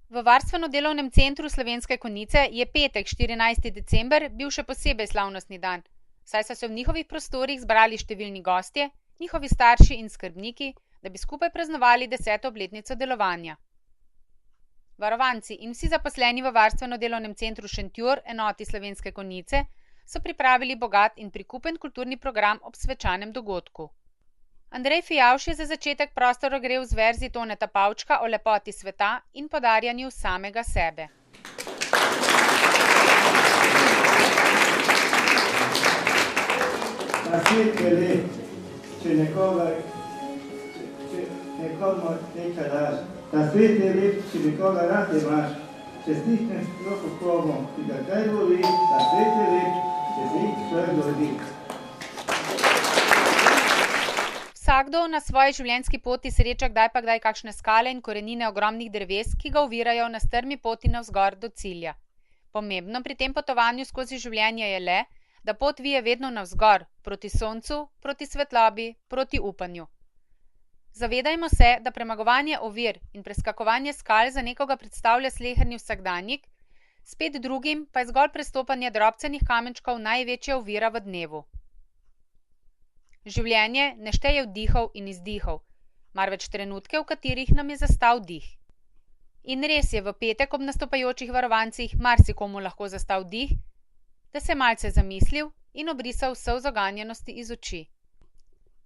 V Varstveno-delovnem centru Slovenske Konjice je petek, 14. december, bil še posebej slavnostni dan, saj so se v njihovih prostorih zbrali številni gostje, njihovi starši in skrbniki, da bi skupaj praznovali 10. obletnico delovanja. Varovanci in vsi zaposleni v Varstveno-delovnem centru Šentjur, enoti Slovenske Konjice, so pripravili bogat in prikupen kulturni program ob svečanem dogodku. Andrej Fijavž je za začetek prostor ogrel z verzi Toneta Pavčka o lepoti sveta in podarjanju samega sebe. Na svet je lep, če nekomu nekaj daš. Na svet je lep, če nekoga rad imaš. Če stisneš roko komu, ki ga kaj boli, na svet je lep, če si človek dovedi. Vsakdo na svoji življenjski poti sreča kdaj pa kdaj kakšne skale in korenine ogromnih dreves, ki ga ovirajo na strmi poti navzgor do cilja. Pomembno pri tem potovanju skozi življenje je le, da pot vije vedno navzgor, proti soncu, proti svetlobi, proti upanju. Zavedajmo se, da premagovanje ovir in preskakovanje skal za nekoga predstavlja sleherni vsakdanjik, spet drugim pa je zgolj prestopanje drobcenih kamenčkov največja ovira v dnevu. Življenje ne šteje vdihov in izdihov, marveč trenutke, v katerih nam je zastal dih. In res je v petek ob nastopajočih varovancih marsikomu lahko zastal dih, da se malce zamislil in obrisal solz oganjenosti iz oči.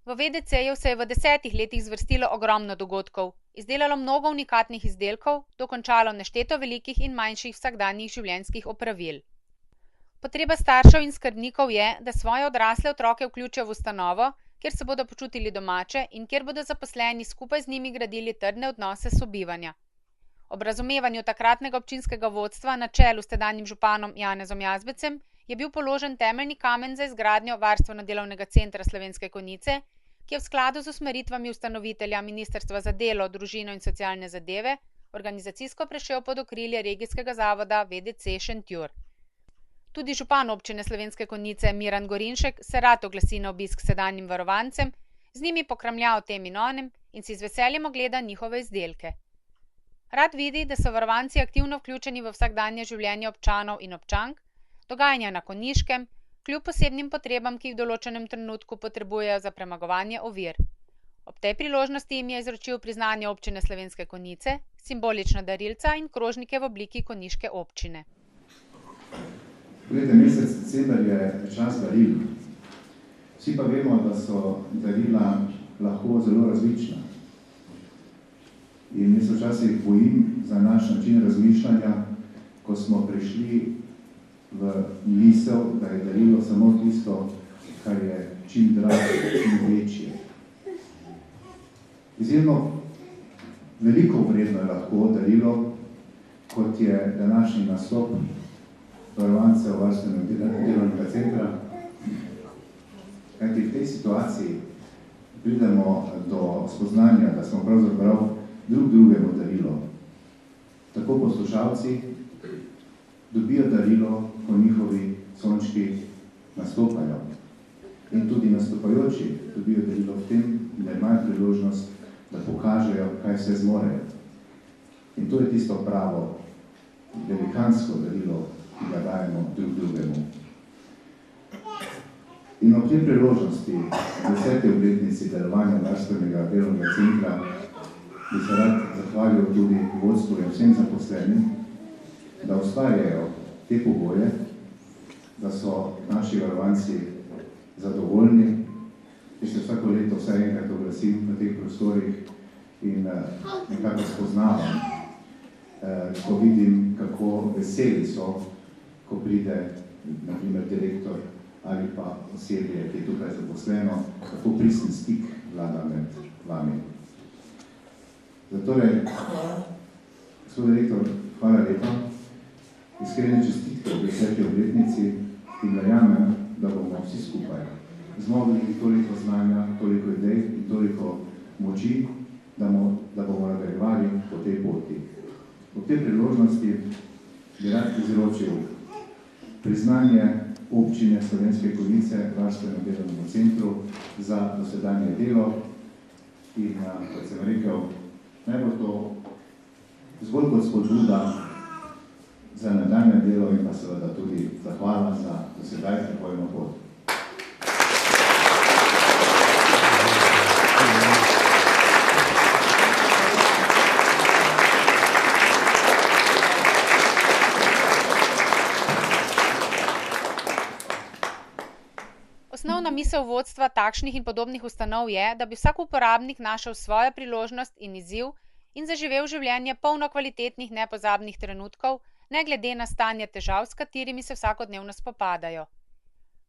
V VDC-ju se je v 10 letih zvrstilo ogromno dogodkov, izdelalo mnogo unikatnih izdelkov, dokončalo nešteto velikih in manjših vsakdanjih življenjskih opravil. Potreba staršev in skrbnikov je, da svoje odrasle otroke vključijo v ustanovo, kjer se bodo počutili domače in kjer bodo zaposleni skupaj z njimi gradili trdne odnose sobivanja. Ob razumevanju takratnega občinskega vodstva na čelu s tedanjim županom Janezom Jazbecem je bil položen temeljni kamen za izgradnjo Varstveno-delovnega centra Slovenske Konjice, ki je v skladu z usmeritvami ustanovitelja Ministrstva za delo, družino in socialne zadeve organizacijsko prešel pod okrilje regijskega zavoda VDC Šentjur. Tudi župan občine Slovenske Konjice Miran Gorinšek se rad oglasi na obisk sedanjim varovancem, z njimi pokramlja o tem in onem in si z veseljem ogleda njihove izdelke. Rad vidi, da so varovanci aktivno vključeni v vsakdanje življenje občanov in občank, dogajanja na Konjiškem, kljub posebnim potrebam, ki jih v določenem trenutku potrebujejo za premagovanje ovir. Ob tej priložnosti jim je izročil priznanje občine Slovenske Konjice, simbolična darilca in krožnike v obliki konjiške občine. Poglejte, mesec december je čas daril. Vsi pa vemo, da so darila lahko zelo različna. In jaz se včasih bojim za naš način razmišljanja, ko smo prišli v misel, da je darilo samo tisto, kar je čim dražje, čim večje. Izjemno veliko vredno je lahko darilo, kot je današnji nastop varovancev Varstveno-delovnega centra. Kajti v tej situaciji pridemo do spoznanja, da smo pravzaprav drug drugemu darilo. Tako poslušalci dobijo darilo, ko njihovi sončki nastopajo. In tudi nastopajoči dobijo darilo v tem, da imajo priložnost, da pokažejo, kaj vse zmorejo. In to je tisto pravo, velikansko darilo, ki ga dajemo drug drugemu. In ob tej priložnosti, 10. obletnici delovanja Varstvenega delovnega centra, bi se rad zahvalil tudi vodstvu in vsem zaposlenim, da ustvarjajo te pogoje, da so naši varovanci zadovoljni. Jaz se vsako leto vsaj enkrat oglasim na teh prostorih in nekako spoznavam, ko vidim, kako veseli so, ko pride, na primer, direktor ali pa osebje, ki je tukaj zaposleno, kako pristen stik vlada med vami. Zatorej, gospod direktor, hvala lepa. Iskrene čestitke v 10. obletnici in verjamem, da bomo vsi skupaj zmogli toliko znanja, toliko idej in toliko moči, da bomo nadaljevali po tej poti. Po tej priložnosti bi rad izročil priznanje občine Slovenske Konjice Varstveno-delovnemu centru za dosedanje delo in, kot sem rekel, naj bo to zgolj kot spodbuda za nadaljnje delo in pa seveda tudi zahvala za dosedaj prebojno pot. Osnovna misel vodstva takšnih in podobnih ustanov je, da bi vsak uporabnik našel svojo priložnost in izziv in zaživel življenje polno kvalitetnih nepozabnih trenutkov, ne glede na stanje težav, s katerimi se vsakodnevno spopadajo.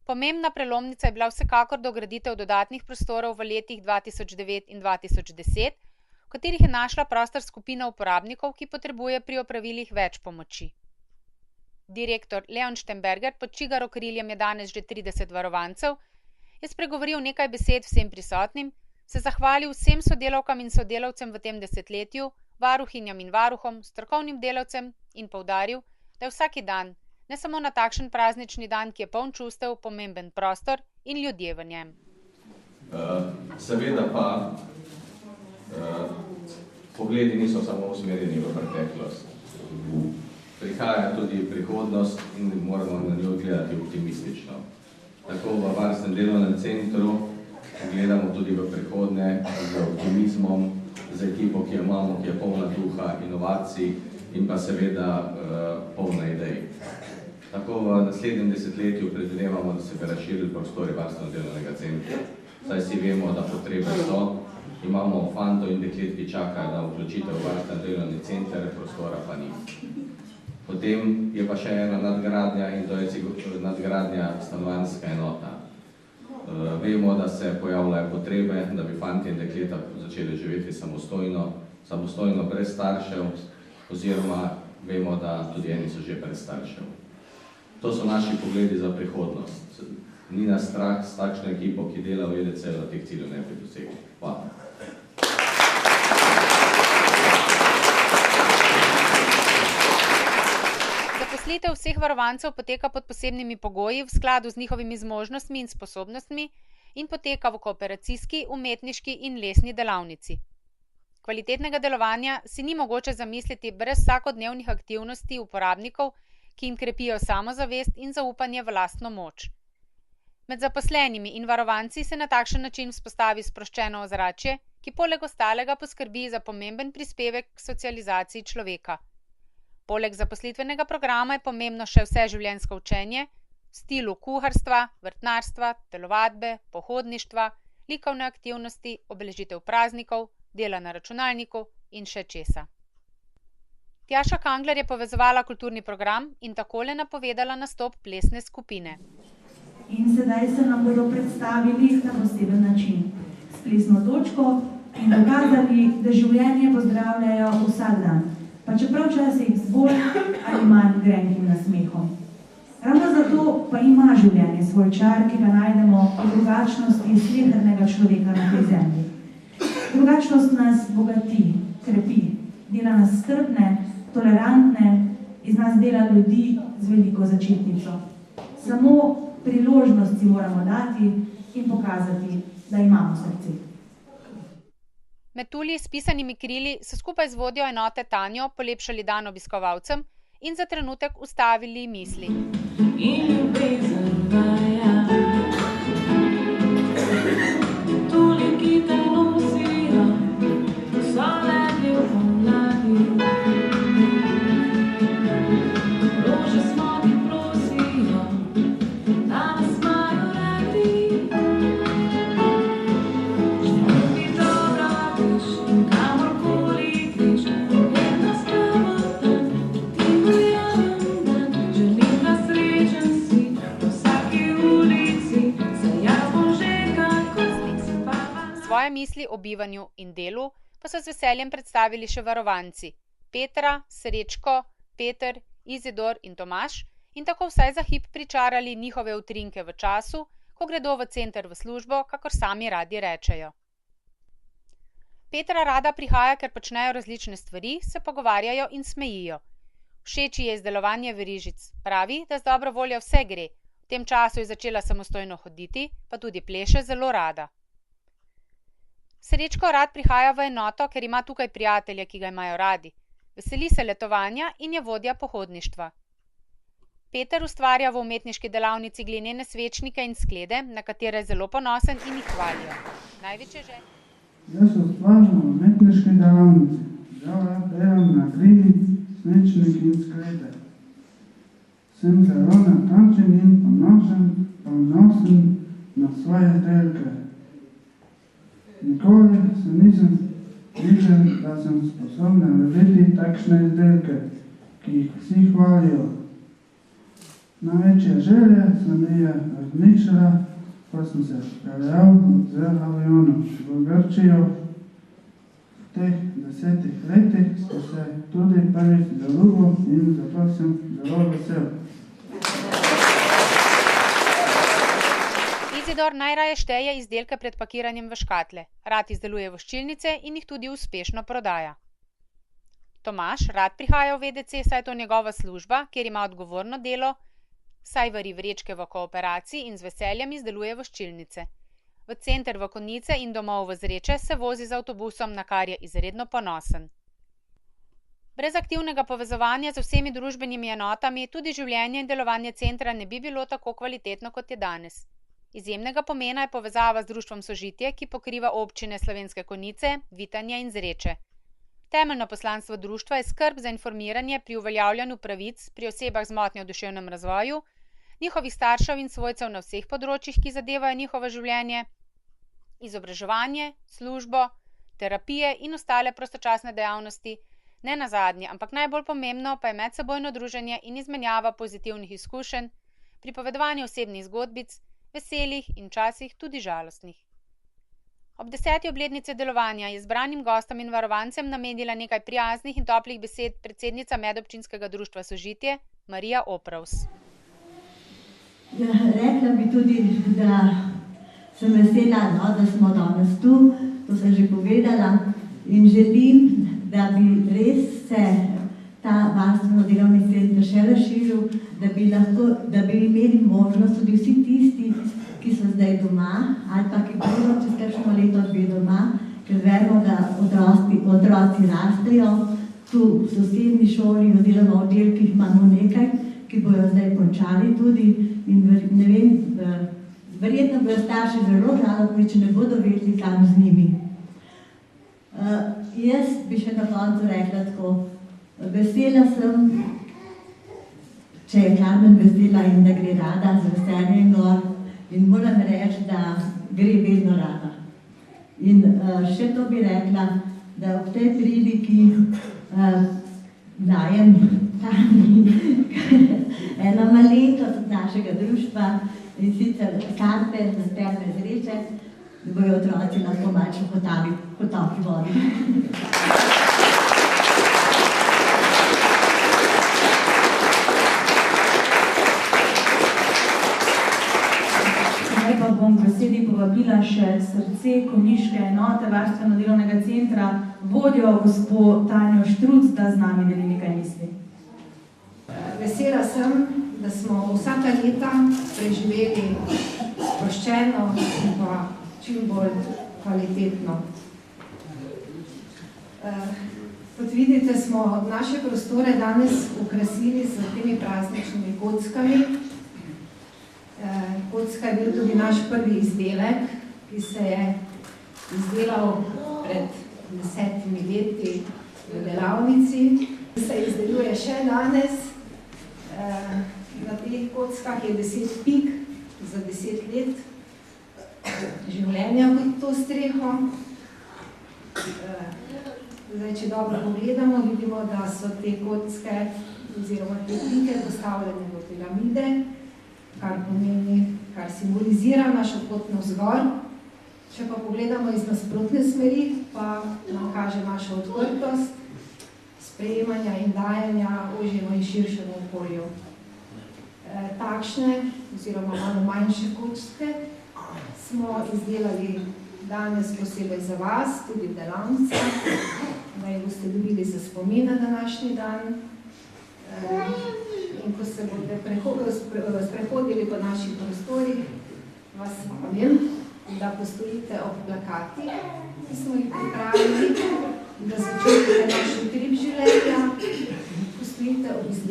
Pomembna prelomnica je bila vsekakor dograditev dodatnih prostorov v letih 2009 in 2010, v katerih je našla prostor skupina uporabnikov, ki potrebuje pri opravilih več pomoči. Direktor Leon Štemberger, pod čigar okriljem je danes že 30 varovancev, je spregovoril nekaj besed vsem prisotnim, se zahvalil vsem sodelavkam in sodelavcem v tem desetletju, varuhinjam in varuhom, strokovnim delavcem in poudaril, da je vsaki dan, ne samo na takšen praznični dan, ki je poln čustev, pomemben prostor in ljudje v njem. Seveda pa pogledi niso samo usmerjeni v preteklost. Prihaja tudi prihodnost in moramo na njo gledati optimistično. Tako v Varstvenem delovnem centru gledamo tudi v prihodnje z optimizmom, z ekipo, ki jo imamo, ki je polna duha, inovacij in pa seveda polna idej. Tako v naslednjem desetletju predvidevamo, da se bi razširili prostori Varstvenega delovnega centra. Saj si vemo, da potrebe so, imamo fantov in deklet, ki čakajo na vključitev v Varstveni delovni center, prostora pa ni. Potem je pa še ena nadgradnja in to je nadgradnja stanovanjska enota. Vemo, da se pojavljajo potrebe, da bi fanti in dekleta začeli živeti samostojno brez staršev, oziroma vemo, da tudi eni so že brez staršev. To so naši pogledi za prihodnost. Ni nas strah s takšno ekipo, ki dela v EDC, da teh ciljev ne bi dosegli. Hvala. Zaposlitev vseh varovancev poteka pod posebnimi pogoji v skladu z njihovimi zmožnostmi in sposobnostmi in poteka v kooperacijski, umetniški in lesni delavnici. Kvalitetnega delovanja si ni mogoče zamisliti brez vsakodnevnih aktivnosti uporabnikov, ki jim krepijo samozavest in zaupanje v lastno moč. Med zaposlenimi in varovanci se na takšen način vzpostavi sproščeno ozračje, ki poleg ostalega poskrbi za pomemben prispevek k socializaciji človeka. Poleg zaposlitvenega programa je pomembno še vseživljenjsko učenje v stilu kuharstva, vrtnarstva, telovadbe, pohodništva, likovne aktivnosti, obeležitev praznikov, dela na računalniku in še česa. Tjaša Kangler je povezovala kulturni program in takole napovedala nastop plesne skupine. In sedaj se nam bodo predstavili na poseben način, s plesno točko in dokazali, da življenje pozdravljajo vsak dan, pa čeprav včasih z bolj ali manj grenkim nasmehom. Ravno zato pa ima življenje svoj čar, ki ga najdemo v drugačnosti slehernega človeka na tej zemlji. Drugačnost nas bogati, krepi, dela nas strpne, tolerantne, iz nas dela ljudi z veliko začetnico. Samo priložnost si moramo dati in pokazati, da imamo srce. Metulji s pisanimi krili so skupaj z vodjo enote Tanjo polepšali dan obiskovalcem in za trenutek ustavili misli. Svoje misli o bivanju in delu pa so z veseljem predstavili še varovanci Petra, Srečko, Peter, Izidor in Tomaž in tako vsaj za hip pričarali njihove utrinke v času, ko gredo v center v službo, kakor sami radi rečejo. Petra rada prihaja, ker počnejo različne stvari, se pogovarjajo in smejijo. Všeč ji je izdelovanje verižic. Pravi, da z dobro voljo vse gre. V tem času je začela samostojno hoditi, pa tudi pleše zelo rada. Srečko rad prihaja v enoto, ker ima tukaj prijatelje, ki ga imajo radi. Veseli se letovanja in je vodja pohodništva. Peter ustvarja v umetniški delavnici glinene svečnike in sklede, na katere je zelo ponosen in jih hvalijo. Največje želje. Jaz ustvarjam v umetniški delavnici. Delam na glini, svečnik in sklede. Sem zelo natančen in ponosen na svoje izdelke. Nikoli se nisem videl, da sem sposoben narediti takšne izdelke, ki jih vsi hvalijo. Največja želja se mi je razmišljala, ko sem se peljal z avionom v Grčijo. V teh 10 letih smo se tudi prvič zaljubili in zato sem zelo vesel. Izidor najraje šteje izdelke pred pakiranjem v škatle. Rad izdeluje voščilnice in jih tudi uspešno prodaja. Tomaž rad prihaja v VDC, saj je to njegova služba, kjer ima odgovorno delo, saj vari vrečke v kooperaciji in z veseljem izdeluje voščilnice. V center v Konjice in domov v Zreče se vozi z avtobusom, na kar je izredno ponosen. Brez aktivnega povezovanja z vsemi družbenimi enotami tudi življenje in delovanje centra ne bi bilo tako kvalitetno, kot je danes. Izjemnega pomena je povezava z društvom Sožitje, ki pokriva občine Slovenske Konjice, Vitanje in Zreče. Temeljno poslanstvo društva je skrb za informiranje pri uveljavljanju pravic pri osebah z motnjo v duševnem razvoju, njihovih staršev in svojcev na vseh področjih, ki zadevajo njihovo življenje, izobraževanje, službo, terapije in ostale prostočasne dejavnosti, ne nazadnje, ampak najbolj pomembno pa je medsebojno druženje in izmenjava pozitivnih izkušenj, pripovedovanje osebnih zgodbic, veselih in včasih tudi žalostnih. Ob 10. obletnici delovanja je zbranim gostom in varovancem namenila nekaj prijaznih in toplih besed predsednica medobčinskega društva Sožitje, Marija Oprovs. Rekla bi tudi, da sem vesela, da smo danes tu, to sem že povedala, in želim, da bi res se ta varstveno-delovni center še razširil, da bi imeli možnost tudi vsi tisti, ki so zdaj doma, ali pa ki bodo čez kakšno leto že doma, ker vemo, da otroci rastejo, tu v sosednji šoli oziroma oddelkih imamo nekaj, ki bojo zdaj končali tudi in ne vem, verjetno bojo starši zelo žalostni, če ne bodo vedeli, kam z njimi. Jaz bi še na koncu rekla tako, vesela sem, če je Karmen vesela in da gre rada z veseljem gor, in moram reči, da gre vedno rada. In še to bi rekla, da ob tej priliki dajem Tani eno malenkost našega društva in sicer karte za Terme Zreče, da bojo otroci lahko malce hotali po topli vodi. Zdaj pa bom k besedi povabila še srce konjiške enote varstveno-delovnega centra, vodjo gospo Tanjo Štruc, da z nami deli nekaj misli. Vesela sem, da smo vsa ta leta preživeli sproščeno in pa čim bolj kvalitetno. Kot vidite, smo naše prostore danes okrasili s temi prazničnimi kockami. Kocka je bil tudi naš prvi izdelek, ki se je izdelal pred 10 leti v delavnici. Se izdeluje še danes. Na teh kockah je 10 pik za 10 let življenja pod to streho. Zdaj, če dobro pogledamo, vidimo, da so te kocke oziroma te pike postavljene v piramide, kar pomeni, kar simbolizira našo pot navzgor. Če pa pogledamo iz nasprotne smeri, pa nam kaže našo odprtost, sprejemanja in dajanja ožjemu in širšemu okolju. Takšne, oziroma malo manjše kocke, smo izdelali danes posebej za vas, tudi v delavnicah, da jih boste dobili za spomin na današnji dan. In ko se boste sprehodili po naših prostorih, vas vabim, da postojite ob plakatih, ki smo jih pripravili, da začutite naš utrip življenja,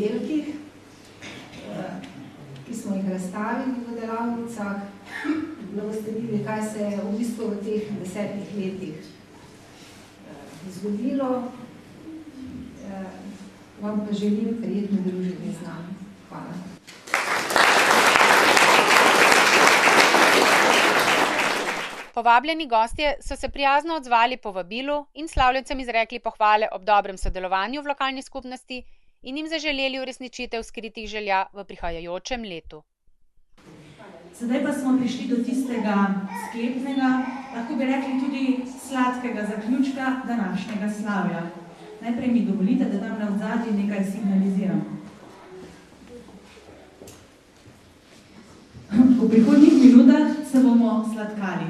izdelkih, ki smo jih razstavili v delavnicah, da boste videli, kaj se je v bistvu v teh 10 letih zgodilo. Vam pa želim prijetno druženje z nami. Hvala. Povabljeni gostje so se prijazno odzvali povabilu in slavljencem izrekli pohvale ob dobrem sodelovanju v lokalni skupnosti in jim zaželeli uresničitev skritih želja v prihajajočem letu. Sedaj pa smo prišli do tistega sklepnega, lahko bi rekli tudi sladkega zaključka današnjega slavja. Najprej mi dovolite, da tam na odzadju nekaj signaliziram. V prihodnjih minutah se bomo sladkali.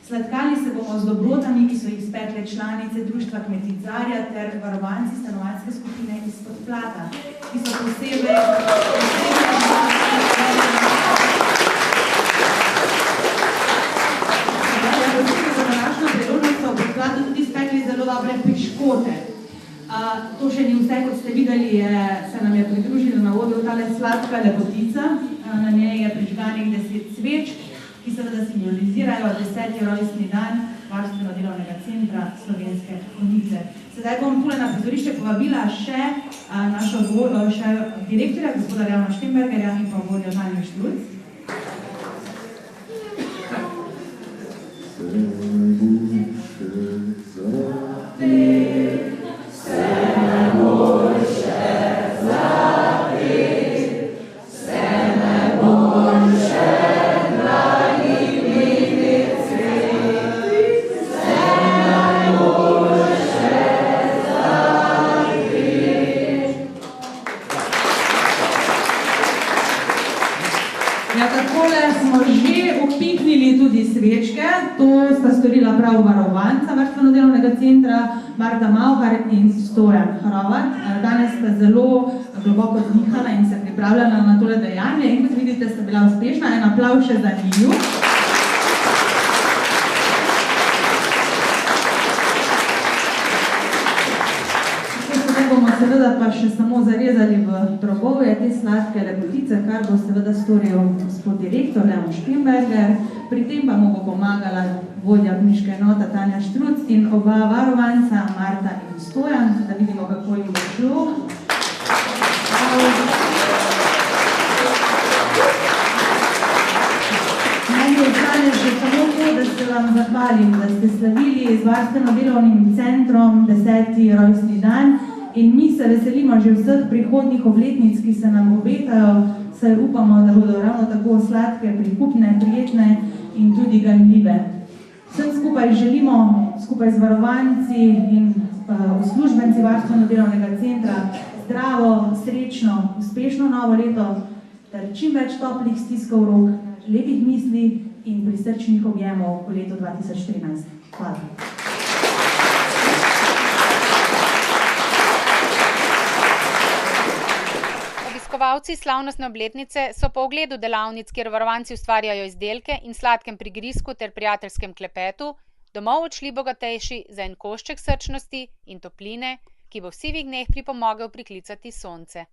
Sladkali se bomo z dobrotami, ki so jih spekle članice Društva Kmetic Zarja ter varovanci stanovanjske skupine Izpod plata, ki so posebej za današnjo priložnost so v skladu tudi spekli zelo dobre piškote. To še ni vse, kot ste videli, se nam je pridružila na odru tale sladka lepotica. Na njej je prižganih 10 sveč, ki seveda simbolizirajo 10. rojstni dan Varstveno-delovnega centra Slovenske Konjice. Sedaj bom tule na prizorišče povabila še direktorja, gospoda Ravna Štembergerja in pa vodjo Tanjo Štruc. To sta storila prav varovanca Varstveno-delovnega centra Marta Mauhar in Stojan Hrovat. Danes sta zelo globoko zdihala in se pripravljala na tole dejanje in kot vidite, sta bila uspešna. En aplavz še za njiju. Sedaj bomo seveda pa še samo zarezali v drobove te sladke lepotice, kar bo seveda storil gospod direktor Leon Štemberger. Pri tem pa mu bo pomagala vodja knjiške enota Tanja Štruc in oba varovanca Marta in Stojan, da vidimo, kako jim bo šlo. Naj mi ostane še samo to, da se vam zahvalim, da ste slavili z Varstveno-delovnim centrom 10. rojstni dan in mi se veselimo že vseh prihodnjih obletnic, ki se nam obetajo, saj upamo, da bodo ravno tako sladke, prikupne, prijetne in tudi ganljive. Vsem skupaj želimo, skupaj z varovanci in uslužbenci Varstveno-delovnega centra, zdravo, srečno, uspešno novo leto ter čim več toplih stiskov rok, lepih misli in prisrčnih objemov v letu 2013. Hvala. Obiskovalci slavnostne obletnice so po ogledu delavnic, kjer varovanci ustvarjajo izdelke in sladkem prigrizku ter prijateljskem klepetu, domov odšli bogatejši za en košček srčnosti in topline, ki bo v sivih dneh pripomogel priklicati sonce.